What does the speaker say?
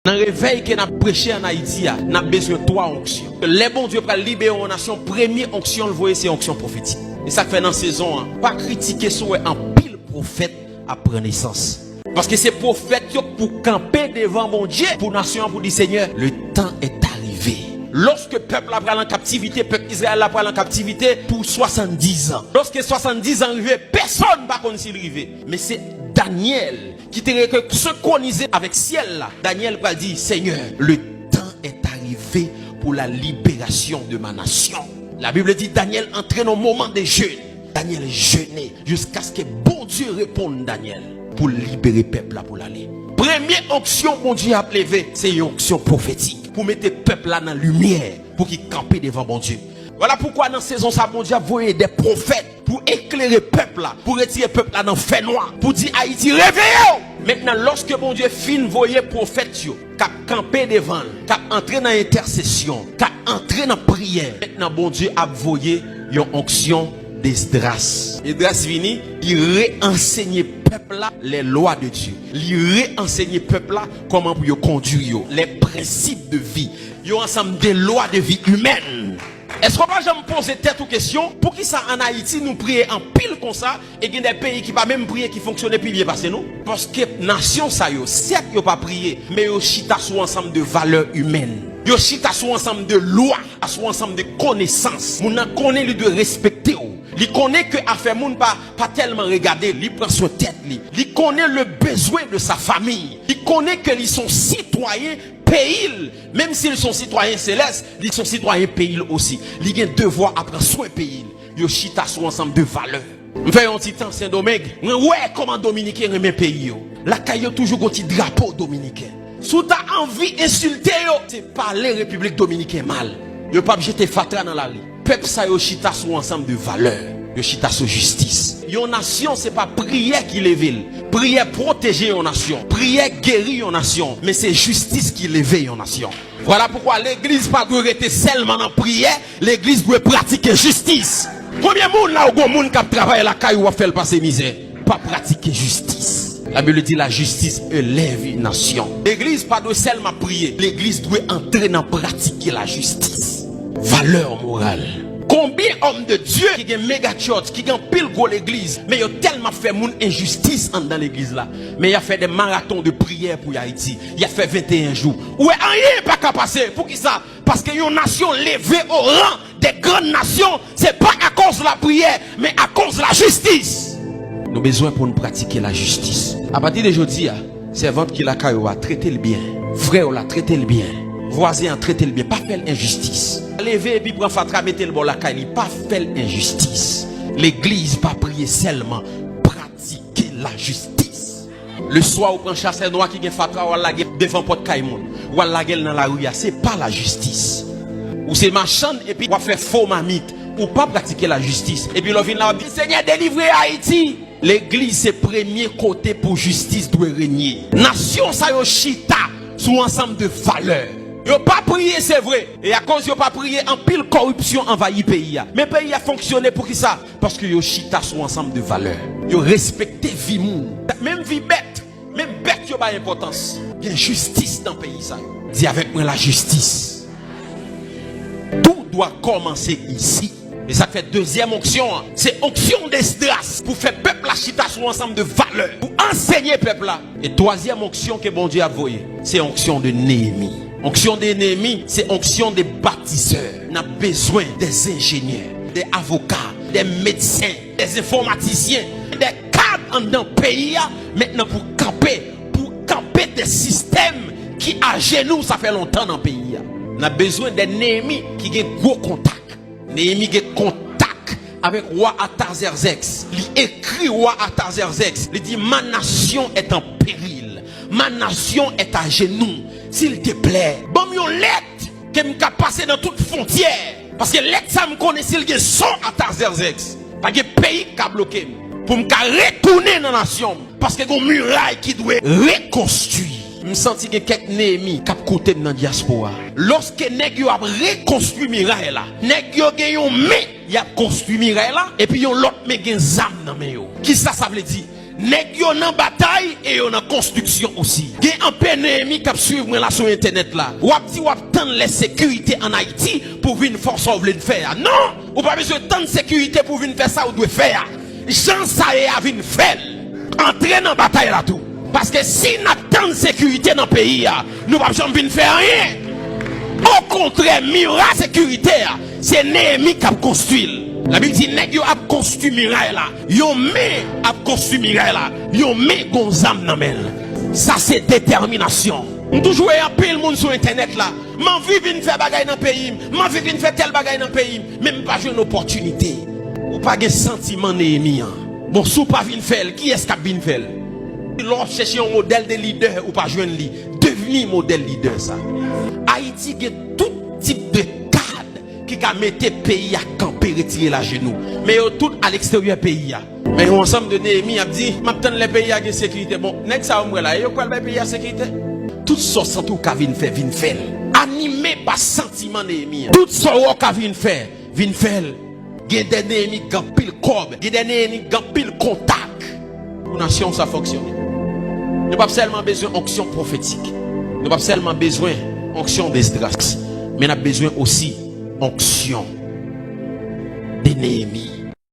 Dans le réveil qu'on a prêché en Haïti, on a besoin de 3 onctions. Les bons Dieu pour libérer une nation, première onction, le voyez, c'est onction prophétique. Et ça fait dans la saison, pas critiquer sur un pile prophète après naissance. Parce que c'est prophète pour camper devant mon Dieu, pour nation, pour dire Seigneur, le temps est arrivé. Lorsque le peuple a pris en captivité, le peuple Israël a pris en captivité pour 70 ans. Lorsque 70 ans arrivé, personne ne va connaître s'il arrivé. Mais c'est Daniel qui était synchronisé avec ciel là. Daniel va dire Seigneur, le temps est arrivé pour la libération de ma nation. La Bible dit Daniel entrait dans un moment de jeûne. Daniel jeûnait jusqu'à ce que bon Dieu réponde Daniel pour libérer le peuple là pour l'aller. Première onction mon Dieu a levé, c'est une onction prophétique pour mettre le peuple là dans la lumière, pour qu'il campe devant bon Dieu. Voilà pourquoi dans la saison ça mon Dieu a envoyé des prophètes pour éclairer le peuple là, pour retirer le peuple là dans le fait noir, pour dire Haïti réveillez-vous. Maintenant lorsque mon Dieu fin voyer prophète qui a campé devant, qui a entré dans l'intercession, qui a entré dans la prière, maintenant bon Dieu a envoyé une onction d'Esdras. Esdras vini, il réenseigne peuple là les lois de Dieu. Il réenseigne peuple là comment pour conduire les principes de vie. Il y a ensemble des lois de vie humaine. Est-ce qu'on va jamais poser tête aux questions pour qui ça en Haïti nous prier en pile comme ça et qu'il y a des pays qui pas même prier qui fonctionnent plus bien passé nous? Parce que nation ça yo, certes yo pas prier, mais yo chita sur ensemble de valeurs humaines. Yo chita sur ensemble de lois, sur ensemble de connaissances. Moun nan connaît lui de respecter ou. Li connaît que affaire moun pas tellement regarder, li prend sur tête li. Li connaît le besoin de sa famille. Li connaît que ils sont citoyens pays, même s'ils sont citoyens célestes, ils sont citoyens pays aussi. Ils ont un devoir à prendre soin pays. Ils chita sur ensemble de valeurs. Je fais un petit temps Saint-Domingue. Ouais, comment Dominicain remet pays. La caillou toujours un petit drapeau dominicain. Si tu as envie d'insulter, c'est parler République dominicaine mal. Yo pas jeter fatra dans la rue. Peuple ça yo chita sur ensemble de valeurs. Yo chita sur justice. Yon nation c'est pas prière qui lève. Prière protéger yon nation. Prière guérir yon nation. Mais c'est justice qui lève yon nation. Voilà pourquoi l'église pas doit rester seulement en prière. L'église doit pratiquer justice. Combien de monde là où monde qui travaille la caille ou faire passer misère? Pas pratiquer justice. La Bible dit la justice élève une nation. L'église pas doit seulement prier. L'église doit entrer dans pratiquer la justice. Valeur morale. Combien d'hommes de Dieu qui ont méga church, qui ont pile gros l'église, mais ils ont tellement fait mon injustice dans l'église là. Mais il a fait des marathons de prière pour Haïti. Il a fait 21 jours. Ouais, rien pas qu'à passer. Pour qui ça? Parce que une nation levée au rang des grandes nations, c'est pas à cause de la prière, mais à cause de la justice. Nous avons besoin pour nous pratiquer la justice. À partir d'aujourd'hui, servante qui la caillou a traité le bien. Frère l'a traité le bien. Voisin a traité le bien. Pas faire l'injustice. Lever et puis prendre fatra, mettre le bon la caille. Pas faire l'injustice. L'église pas prier seulement. Pratiquer la justice. Le soir, on prend chasseur noir qui a fatra ou la gueule devant porte caïmon. Ou la gueule dans la rue. C'est pas la justice. Ou c'est marchand et puis on fait faux mamite. Ou pas pratiquer la justice. Et puis l'on vient là, on dit Seigneur, délivrez Haïti. L'église, c'est premier côté pour justice doit régner. Nation, ça yo chita sous ensemble de valeurs. Yo pas prié, c'est vrai. Et à cause yo pas prié, en pile corruption envahit pays. Mais pays a fonctionné pour qui ça? Parce que yo chita sous ensemble de valeurs. Yo respecté vie moun. Même vie bête. Même bête yo pas importance. Il y a justice dans le pays ça. Dis avec moi la justice. Tout doit commencer ici. Et ça fait deuxième onction, c'est onction d'Esdras pour faire peuple la chita sur ensemble de valeurs, pour enseigner peuple là. Et troisième onction que bon Dieu a envoyé, c'est onction de Néhémie. Onction de Néhémie, c'est onction des bâtisseurs. On a besoin des ingénieurs, des avocats, des médecins, des informaticiens, des cadres dans le pays maintenant pour camper des systèmes qui à genoux ça fait longtemps dans le pays. On a besoin des Néhémie qui ont gros contact. Néhémie a contact avec roi Artaxerxès. Il écrit roi Artaxerxès. Il dit ma nation est en péril. Ma nation est à genoux. S'il te plaît, bon yon lettre qui m'a passé dans toute frontière. Parce que lettre ça me connaît s'il y a son Artaxerxès. Pas de pays qui a bloqué. Pour me retourner dans la nation. Parce que y a une muraille qui doit reconstruire. Je sens que quelques Néhémie qui côté dans la diaspora. Lorsque nèg yo a reconstruit muraille là, nèg yo gen yon mais y a construit muraille là et puis yon l'autre mais gen zam dans men yo. Qui ça veut dire? nèg yo nan bataille et yo nan construction aussi. Gen un peu Néhémie qui suivre moi là sur internet là. Ou dit ou attendre les sécurités en Haïti pour venir force ou vle faire. Non, ou pas besoin de tant de sécurité pour venir faire ça ou doit faire. Jean ça a venir faire. Entrer dans bataille là tout. Parce que si nous avons tant de sécurité dans le pays, nous ne pouvons pas venir faire rien. Au contraire, mira sécuritaire, c'est Néhémie qui a construit. La Bible dit, nèg yo a construit miraille là. Yo met a construit miraille là. Yo met gonzam nan men. Ça c'est détermination. On toujours un pile monde sur internet là. M'en vivre faire bagay dans pays, m'en vivre faire tel bagay dans pays, même pas jouer une opportunité. Ou pas un sentiment Néhémie. Bon, sous pas vinn faire, qui est-ce qui a vinn faire? L'on cherche un modèle de leader ou pas joindre lui, devenir modèle leader ça. Haïti a tout type de qui a mis le pays à camper, retirer la genou. Mais tout à l'extérieur pays. Mais ensemble de Néhémie a dit, maintenant les pays à sécurité. Bon, n'est-ce pas là, il y a quoi le pays à sécurité? Tout ça sans tout qu'a vinn faire. Animé par sentiment Néhémie. Tout ça qu'a vinn faire. Il y a des Néhémie qui ont pile corbe, il y a des Néhémie qui ont pile contact. Pour nation ça fonctionne. Nous n'avons pas seulement besoin d'onction prophétique. Nous n'avons pas seulement besoin d'onction d'Esdras. Mais nous avons besoin aussi onction de Néhémie.